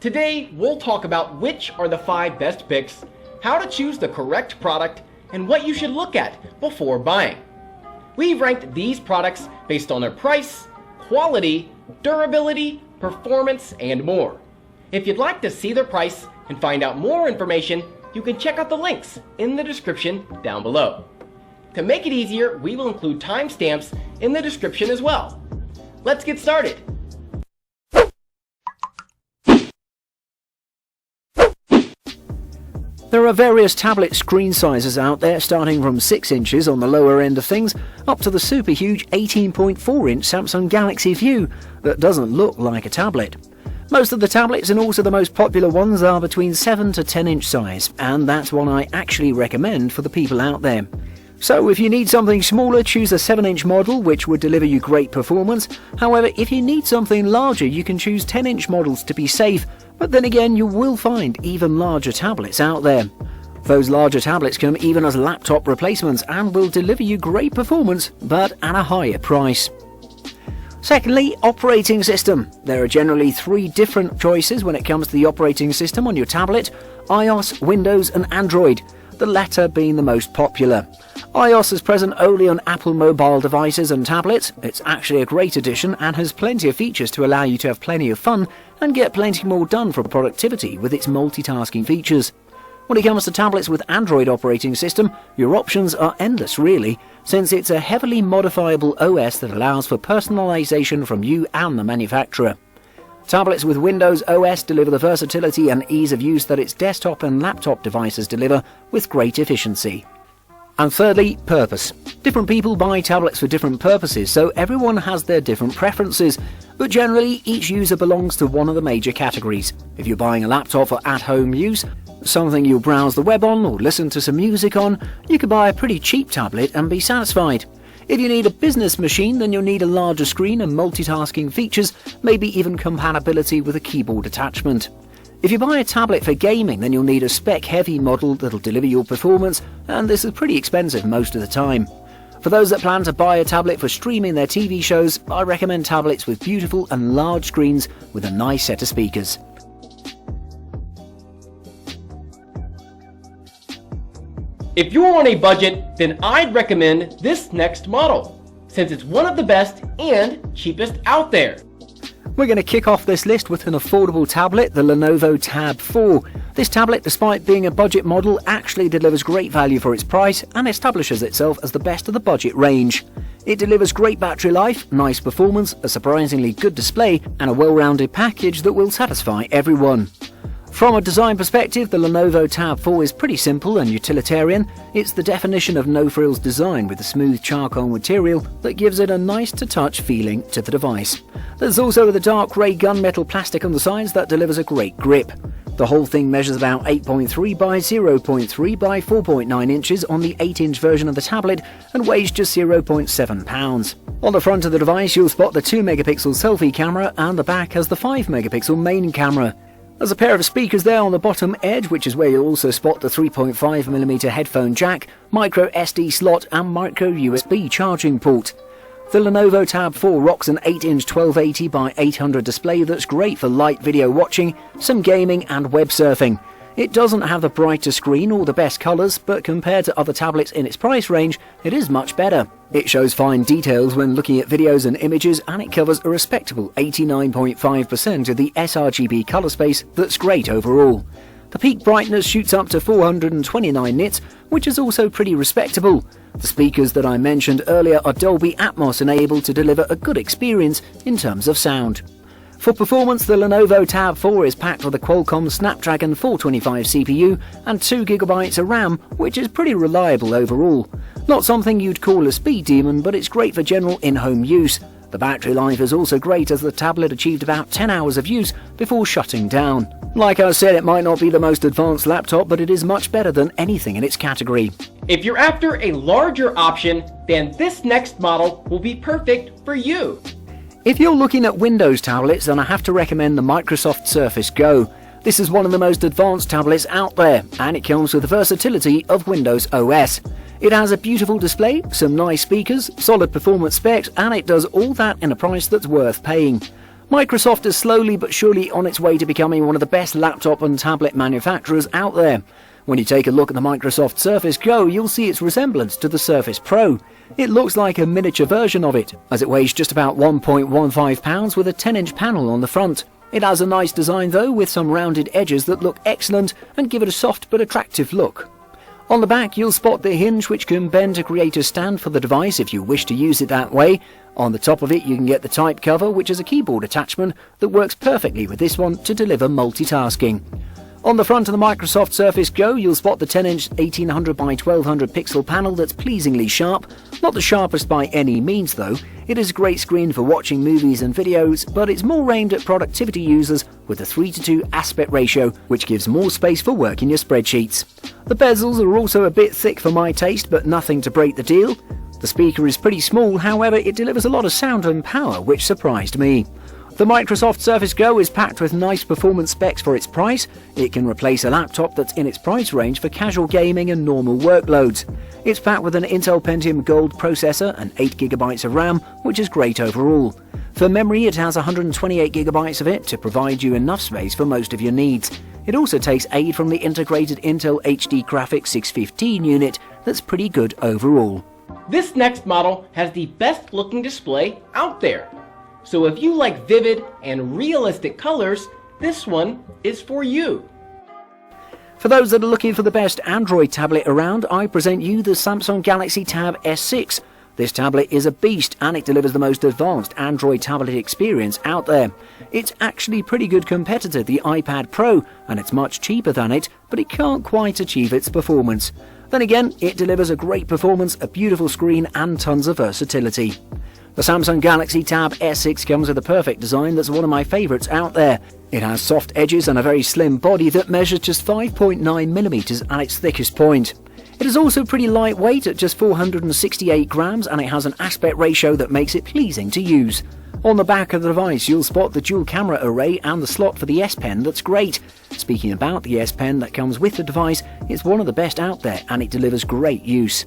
Today, we'll talk about which are the 5 best picks, how to choose the correct product, and what you should look at before buying. We've ranked these products based on their price, quality, durability, performance, and more. If you'd like to see their price and find out more information, you can check out the links in the description down below. To make it easier, we will include timestamps in the description as well. Let's get started. There are various tablet screen sizes out there, starting from 6 inches on the lower end of things, up to the super huge 18.4-inch Samsung Galaxy View that doesn't look like a tablet. Most of the tablets, and also the most popular ones, are between 7 to 10 inch size, and that's one I actually recommend for the people out there. So if you need something smaller, choose a 7-inch model, which would deliver you great performance. However, if you need something larger, you can choose 10-inch models to be safe, but then again, you will find even larger tablets out there. Those larger tablets come even as laptop replacements and will deliver you great performance, but at a higher price. Secondly, operating system. There are generally 3 different choices when it comes to the operating system on your tablet: iOS, Windows and Android, the latter being the most popular. iOS is present only on Apple mobile devices and tablets. It's actually a great addition and has plenty of features to allow you to have plenty of fun and get plenty more done for productivity with its multitasking features. When it comes to tablets with Android operating system, your options are endless really, since it's a heavily modifiable OS that allows for personalization from you and the manufacturer. Tablets with Windows OS deliver the versatility and ease of use that its desktop and laptop devices deliver with great efficiency. And thirdly, purpose. Different people buy tablets for different purposes, so everyone has their different preferences, but generally each user belongs to one of the major categories. If you're buying a laptop for at-home use, something you'll browse the web on or listen to some music on, you can buy a pretty cheap tablet and be satisfied. If you need a business machine, then you'll need a larger screen and multitasking features, maybe even compatibility with a keyboard attachment. If you buy a tablet for gaming, then you'll need a spec-heavy model that'll deliver your performance, and this is pretty expensive most of the time. For those that plan to buy a tablet for streaming their TV shows, I recommend tablets with beautiful and large screens with a nice set of speakers. If you're on a budget, then I'd recommend this next model, since it's one of the best and cheapest out there. We're going to kick off this list with an affordable tablet, the Lenovo Tab 4. This tablet, despite being a budget model, actually delivers great value for its price and establishes itself as the best of the budget range. It delivers great battery life, nice performance, a surprisingly good display, and a well-rounded package that will satisfy everyone. From a design perspective, the Lenovo Tab 4 is pretty simple and utilitarian. It's the definition of no-frills design with a smooth charcoal material that gives it a nice-to-touch feeling to the device. There's also the dark grey gunmetal plastic on the sides that delivers a great grip. The whole thing measures about 8.3 by 0.3 by 4.9 inches on the 8-inch version of the tablet and weighs just 0.7 pounds. On the front of the device, you'll spot the 2-megapixel selfie camera, and the back has the 5-megapixel main camera. There's a pair of speakers there on the bottom edge, which is where you'll also spot the 3.5mm headphone jack, micro SD slot and micro USB charging port. The Lenovo Tab 4 rocks an 8-inch 1280 by 800 display that's great for light video watching, some gaming and web surfing. It doesn't have the brightest screen or the best colours, but compared to other tablets in its price range, it is much better. It shows fine details when looking at videos and images, and it covers a respectable 89.5% of the sRGB colour space that's great overall. The peak brightness shoots up to 429 nits, which is also pretty respectable. The speakers that I mentioned earlier are Dolby Atmos enabled to deliver a good experience in terms of sound. For performance, the Lenovo Tab 4 is packed with a Qualcomm Snapdragon 425 CPU and 2GB of RAM, which is pretty reliable overall. Not something you'd call a speed demon, but it's great for general in-home use. The battery life is also great, as the tablet achieved about 10 hours of use before shutting down. Like I said, it might not be the most advanced laptop, but it is much better than anything in its category. If you're after a larger option, then this next model will be perfect for you. If you're looking at Windows tablets, then I have to recommend the Microsoft Surface Go. This is one of the most advanced tablets out there, and it comes with the versatility of Windows OS. It has a beautiful display, some nice speakers, solid performance specs, and it does all that in a price that's worth paying. Microsoft is slowly but surely on its way to becoming one of the best laptop and tablet manufacturers out there. When you take a look at the Microsoft Surface Go, you'll see its resemblance to the Surface Pro. It looks like a miniature version of it, as it weighs just about 1.15 pounds with a 10-inch panel on the front. It has a nice design though, with some rounded edges that look excellent and give it a soft but attractive look. On the back you'll spot the hinge, which can bend to create a stand for the device if you wish to use it that way. On the top of it you can get the type cover, which is a keyboard attachment that works perfectly with this one to deliver multitasking. On the front of the Microsoft Surface Go you'll spot the 10-inch 1800 by 1200 pixel panel that's pleasingly sharp. Not the sharpest by any means though. It is a great screen for watching movies and videos, but it's more aimed at productivity users with a 3:2 aspect ratio, which gives more space for work in your spreadsheets. The bezels are also a bit thick for my taste, but nothing to break the deal. The speaker is pretty small, however it delivers a lot of sound and power, which surprised me. The Microsoft Surface Go is packed with nice performance specs for its price. It can replace a laptop that's in its price range for casual gaming and normal workloads. It's packed with an Intel Pentium Gold processor and 8GB of RAM, which is great overall. For memory, it has 128GB of it to provide you enough space for most of your needs. It also takes aid from the integrated Intel HD Graphics 615 unit that's pretty good overall. This next model has the best looking display out there. So if you like vivid and realistic colors, this one is for you. For those that are looking for the best Android tablet around, I present you the Samsung Galaxy Tab S6. This tablet is a beast and it delivers the most advanced Android tablet experience out there. It's actually pretty good competitor to the iPad Pro, and it's much cheaper than it, but it can't quite achieve its performance. Then again, it delivers a great performance, a beautiful screen and tons of versatility. The Samsung Galaxy Tab S6 comes with a perfect design that's one of my favourites out there. It has soft edges and a very slim body that measures just 5.9mm at its thickest point. It is also pretty lightweight at just 468 grams, and it has an aspect ratio that makes it pleasing to use. On the back of the device you'll spot the dual camera array and the slot for the S Pen that's great. Speaking about the S Pen that comes with the device, it's one of the best out there and it delivers great use.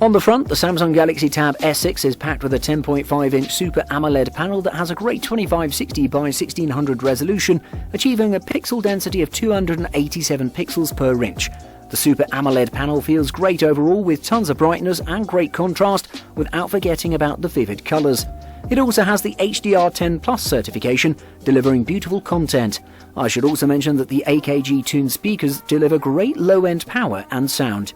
On the front, the Samsung Galaxy Tab S6 is packed with a 10.5-inch Super AMOLED panel that has a great 2560 by 1600 resolution, achieving a pixel density of 287 pixels per inch. The Super AMOLED panel feels great overall, with tons of brightness and great contrast without forgetting about the vivid colours. It also has the HDR10 Plus certification, delivering beautiful content. I should also mention that the AKG tuned speakers deliver great low-end power and sound.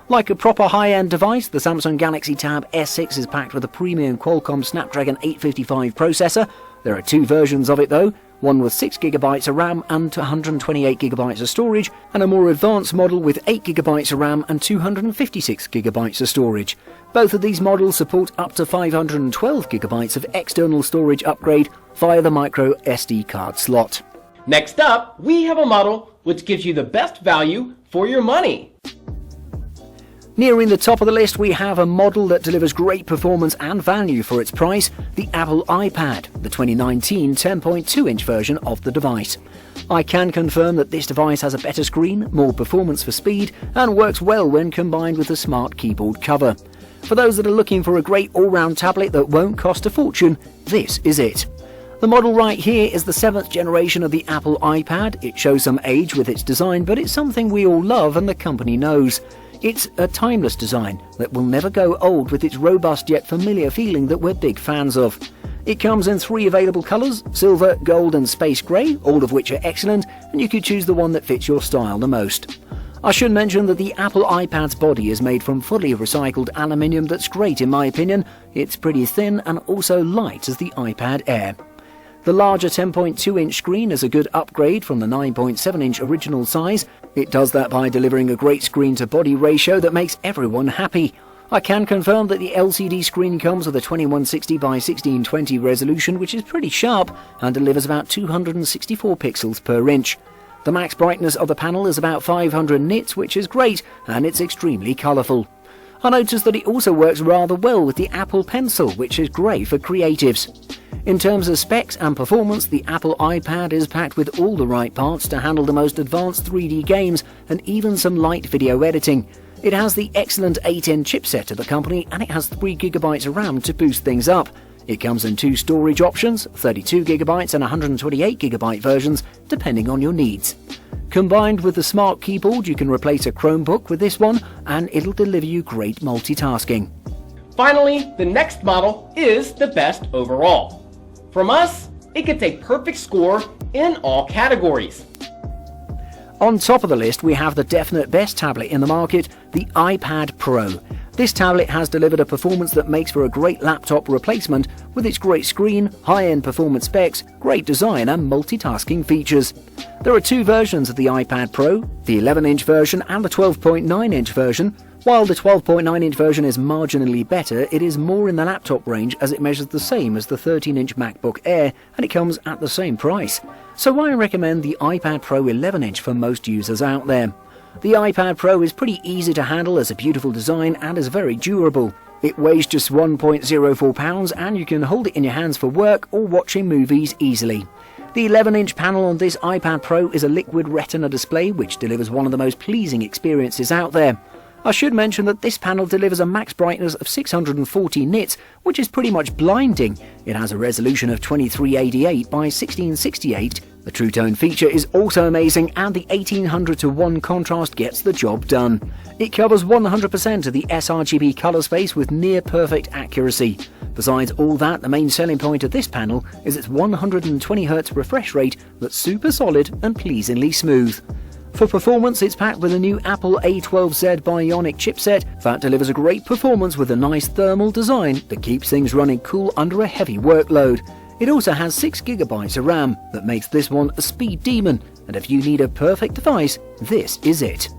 Like a proper high-end device, the Samsung Galaxy Tab S6 is packed with a premium Qualcomm Snapdragon 855 processor. There are two versions of it though, one with 6GB of RAM and 128GB of storage, and a more advanced model with 8GB of RAM and 256GB of storage. Both of these models support up to 512GB of external storage upgrade via the micro SD card slot. Next up, we have a model which gives you the best value for your money. Nearing the top of the list, we have a model that delivers great performance and value for its price, the Apple iPad, the 2019 10.2-inch version of the device. I can confirm that this device has a better screen, more performance for speed, and works well when combined with a smart keyboard cover. For those that are looking for a great all-round tablet that won't cost a fortune, this is it. The model right here is the 7th generation of the Apple iPad. It shows some age with its design, but it's something we all love and the company knows. It's a timeless design that will never go old, with its robust yet familiar feeling that we're big fans of. It comes in 3 available colours, silver, gold and space grey, all of which are excellent, and you could choose the one that fits your style the most. I should mention that the Apple iPad's body is made from fully recycled aluminium that's great in my opinion. It's pretty thin and also light as the iPad Air. The larger 10.2-inch screen is a good upgrade from the 9.7-inch original size. It does that by delivering a great screen-to-body ratio that makes everyone happy. I can confirm that the LCD screen comes with a 2160 by 1620 resolution, which is pretty sharp and delivers about 264 pixels per inch. The max brightness of the panel is about 500 nits, which is great, and it's extremely colourful. I noticed that it also works rather well with the Apple Pencil, which is great for creatives. In terms of specs and performance, the Apple iPad is packed with all the right parts to handle the most advanced 3D games and even some light video editing. It has the excellent A10 chipset of the company, and it has 3GB of RAM to boost things up. It comes in two storage options, 32GB and 128GB versions, depending on your needs. Combined with the smart keyboard, you can replace a Chromebook with this one, and it'll deliver you great multitasking. Finally, the next model is the best overall. From us, it gets a perfect score in all categories. On top of the list, we have the definite best tablet in the market, the iPad Pro. This tablet has delivered a performance that makes for a great laptop replacement with its great screen, high-end performance specs, great design and multitasking features. There are two versions of the iPad Pro, the 11-inch version and the 12.9-inch version. While the 12.9-inch version is marginally better, it is more in the laptop range as it measures the same as the 13-inch MacBook Air and it comes at the same price. So I recommend the iPad Pro 11-inch for most users out there. The iPad Pro is pretty easy to handle, has a beautiful design and is very durable. It weighs just 1.04 pounds and you can hold it in your hands for work or watching movies easily. The 11-inch panel on this iPad Pro is a liquid retina display which delivers one of the most pleasing experiences out there. I should mention that this panel delivers a max brightness of 640 nits, which is pretty much blinding. It has a resolution of 2388 by 1668. The True Tone feature is also amazing and the 1800:1 contrast gets the job done. It covers 100% of the sRGB colour space with near perfect accuracy. Besides all that, the main selling point of this panel is its 120Hz refresh rate that's super solid and pleasingly smooth. For performance, it's packed with a new Apple A12Z Bionic chipset that delivers a great performance with a nice thermal design that keeps things running cool under a heavy workload. It also has 6GB of RAM that makes this one a speed demon, and if you need a perfect device, this is it.